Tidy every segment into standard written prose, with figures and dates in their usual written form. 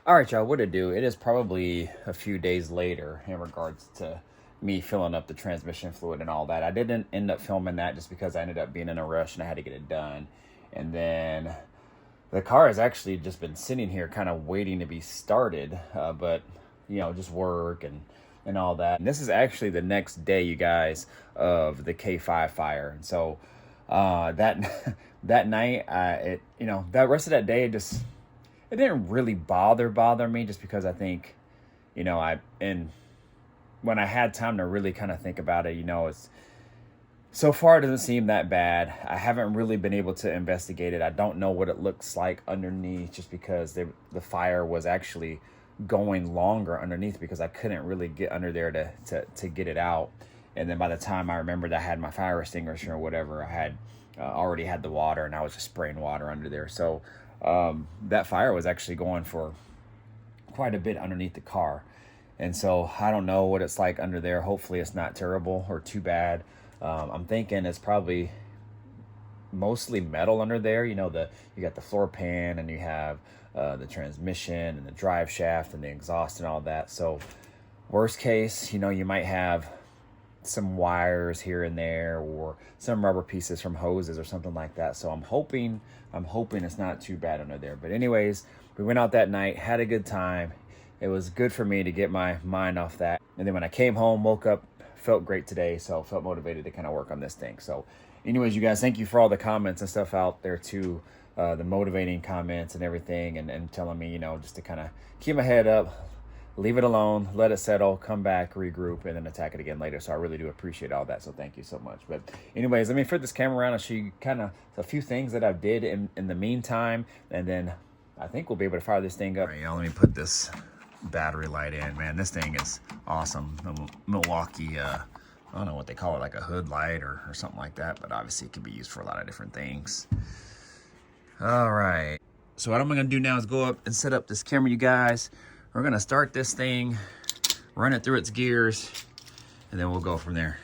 All right, y'all, what to do? It is probably a few days later in regards to me filling up the transmission fluid and all that. I didn't end up filming that just because I ended up being in a rush and I had to get it done. And then the car has actually just been sitting here kind of waiting to be started, but, just work and all that. And this is actually the next day, you guys, of the K5 fire. And so that that night, that rest of that day, it didn't really bother me just because I think, when I had time to really kind of think about it, it's so far it doesn't seem that bad. I haven't really been able to investigate it. I don't know what it looks like underneath just because the fire was actually going longer underneath because I couldn't really get under there to get it out. And then by the time I remembered I had my fire extinguisher or whatever, I had already had the water and I was just spraying water under there. So that fire was actually going for quite a bit underneath the car. And so I don't know what it's like under there. Hopefully it's not terrible or too bad. I'm thinking it's probably mostly metal under there. You got the floor pan and you have the transmission and the drive shaft and the exhaust and all that. So worst case, you might have some wires here and there or some rubber pieces from hoses or something like that. So I'm hoping it's not too bad under there. But anyways, we went out that night, had a good time. It was good for me to get my mind off that. And then when I came home, woke up, felt great today. So felt motivated to kind of work on this thing. So anyways, you guys, thank you for all the comments and stuff out there too. The motivating comments and everything and telling me, just to kind of keep my head up, leave it alone, let it settle, come back, regroup, and then attack it again later. So I really do appreciate all that. So thank you so much. But anyways, let me flip this camera around and show you kind of a few things that I did in the meantime. And then I think we'll be able to fire this thing up. All right, y'all, let me put this battery light in. Man, this thing is awesome. The Milwaukee, I don't know what they call it, like a hood light or something like that. But obviously it can be used for a lot of different things. All right. So what I'm going to do now is go up and set up this camera, you guys. We're gonna start this thing, run it through its gears, and then we'll go from there.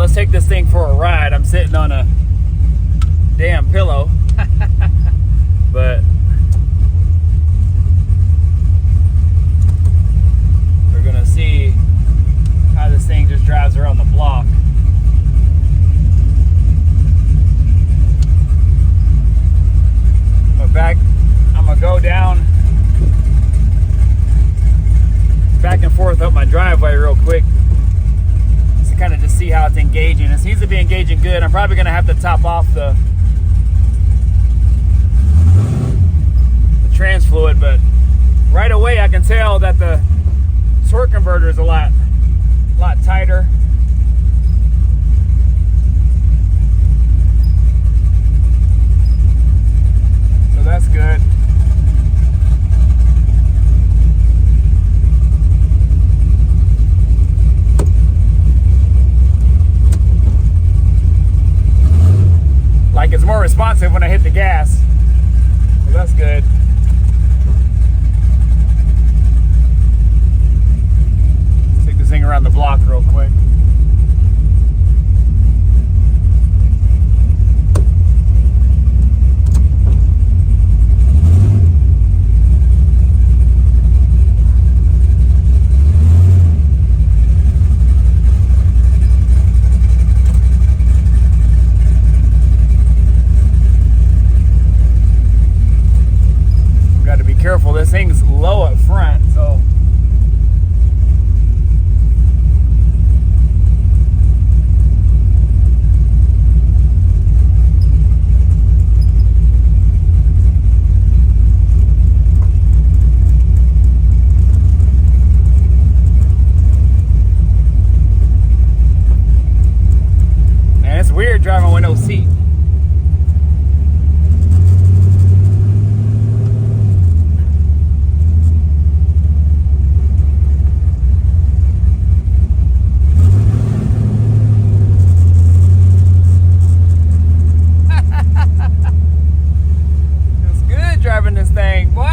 let's take this thing for a ride. I'm sitting on a damn pillow. But we're gonna see how this thing just drives around the block. But back, I'm gonna go down back and forth up my driveway real quick to kind of just see how it's engaging. It seems to be engaging good. I'm probably gonna have to top off the trans fluid, but right away I can tell that the torque converter is a lot tighter. So that's good. Like it's more responsive when I hit the gas. So that's good. Let's take this thing around the block real quick. Careful, this thing's low up front, so man, it's weird driving with no seat. Driving this thing, boy.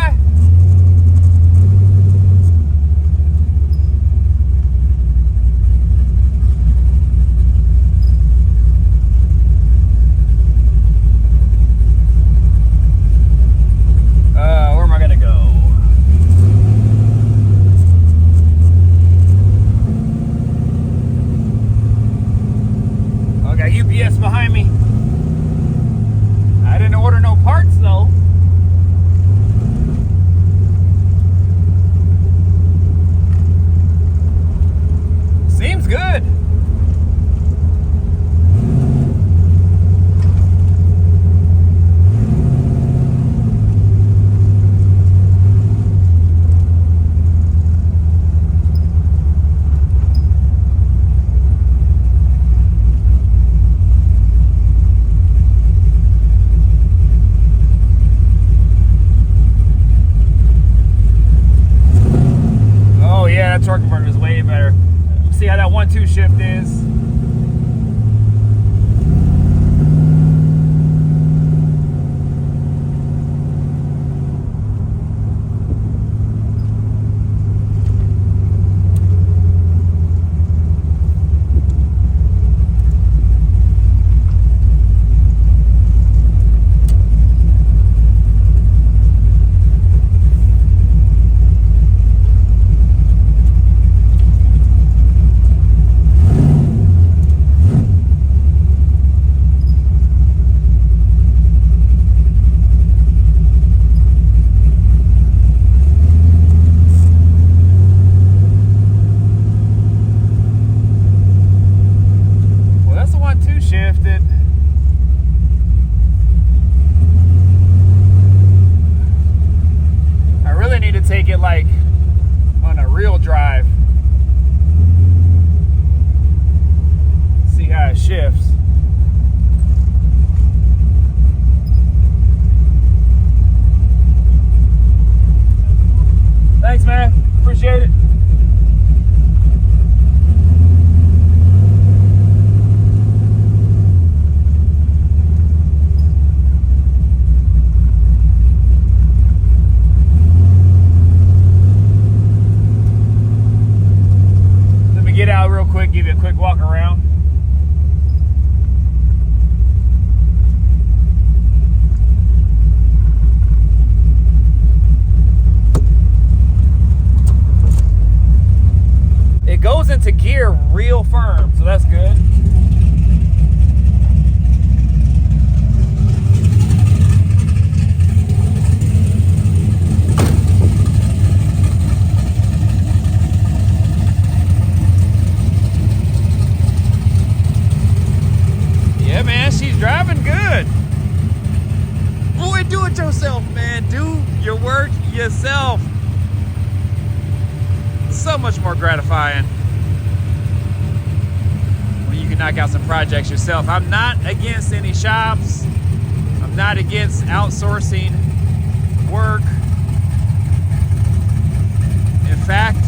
it goes into gear real firm, so that's good. Yeah, man, she's driving good. Boy, do it yourself, man. Do your work yourself. So much more gratifying when you can knock out some projects yourself. I'm not against any shops. I'm not against outsourcing work. In fact,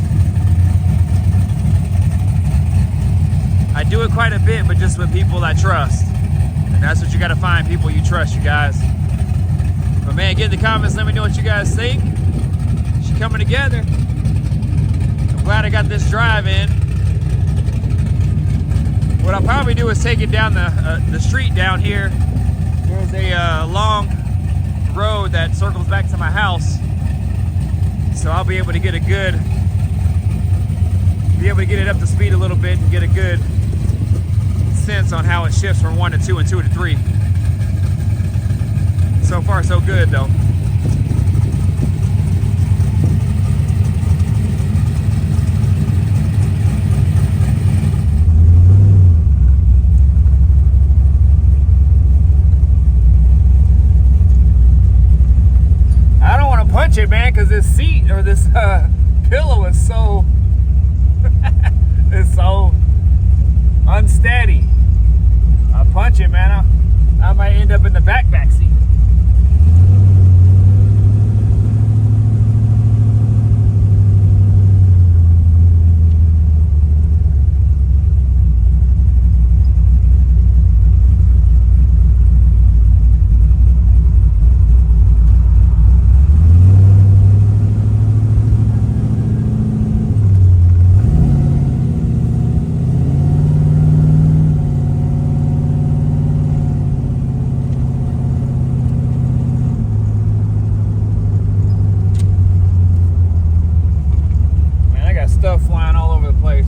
I do it quite a bit, but just with people I trust. And that's what you gotta find, people you trust, you guys. But man, get in the comments, let me know what you guys think. She's coming together. I'm glad I got this drive in. What I'll probably do is take it down the street down here. There's a long road that circles back to my house. So I'll be able to get it up to speed a little bit and get a good sense on how it shifts from 1 to 2 and 2 to 3. So far, so good, though. I don't want to punch it, man, because this seat or this pillow is so it's so unsteady. I punch it, man, I might end up in the back seat. Stuff flying all over the place.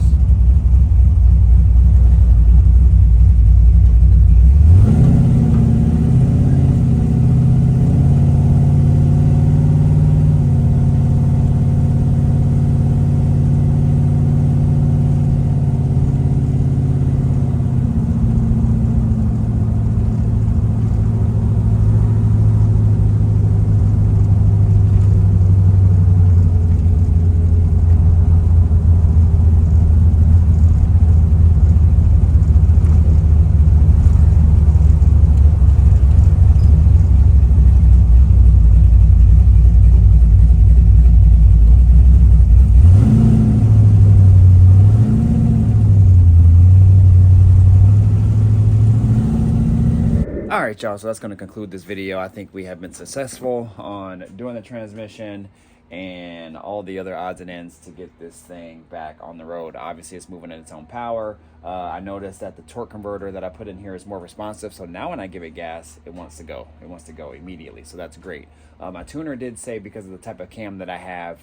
All right, y'all, so that's going to conclude this video. I think we have been successful on doing the transmission and all the other odds and ends to get this thing back on the road. Obviously, it's moving at its own power. I noticed that the torque converter that I put in here is more responsive, so now when I give it gas, it wants to go. It wants to go immediately, so that's great. My tuner did say, because of the type of cam that I have,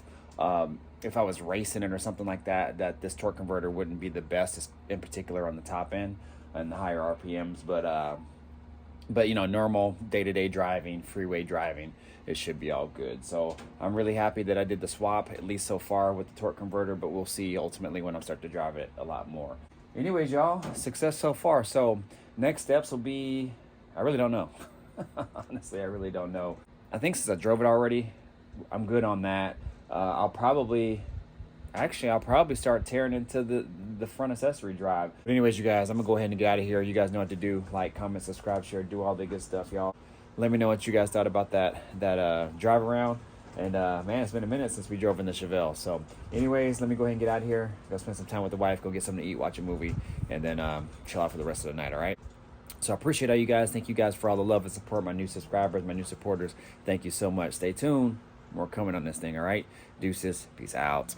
if I was racing it or something like that, that this torque converter wouldn't be the best, in particular on the top end and the higher RPMs, but you know, normal day-to-day driving, freeway driving, it should be all good. So I'm really happy that I did the swap, at least so far, with the torque converter, but we'll see ultimately when I start to drive it a lot more. Anyways, y'all, success so far. So next steps will be, I really don't know. Honestly, I really don't know. I think since I drove it already, I'm good on that. I'll probably start tearing into the front accessory drive. But anyways, you guys, I'm gonna go ahead and get out of here. You guys know what to do. Like, comment, subscribe, share, do all the good stuff, y'all. Let me know what you guys thought about that drive around. And man, it's been a minute since we drove in the Chevelle. So anyways, let me go ahead and get out of here. Go spend some time with the wife, go get something to eat, watch a movie, and then chill out for the rest of the night, all right? So I appreciate all you guys. Thank you guys for all the love and support. My new subscribers, my new supporters, thank you so much. Stay tuned. More coming on this thing, all right? Deuces. Peace out.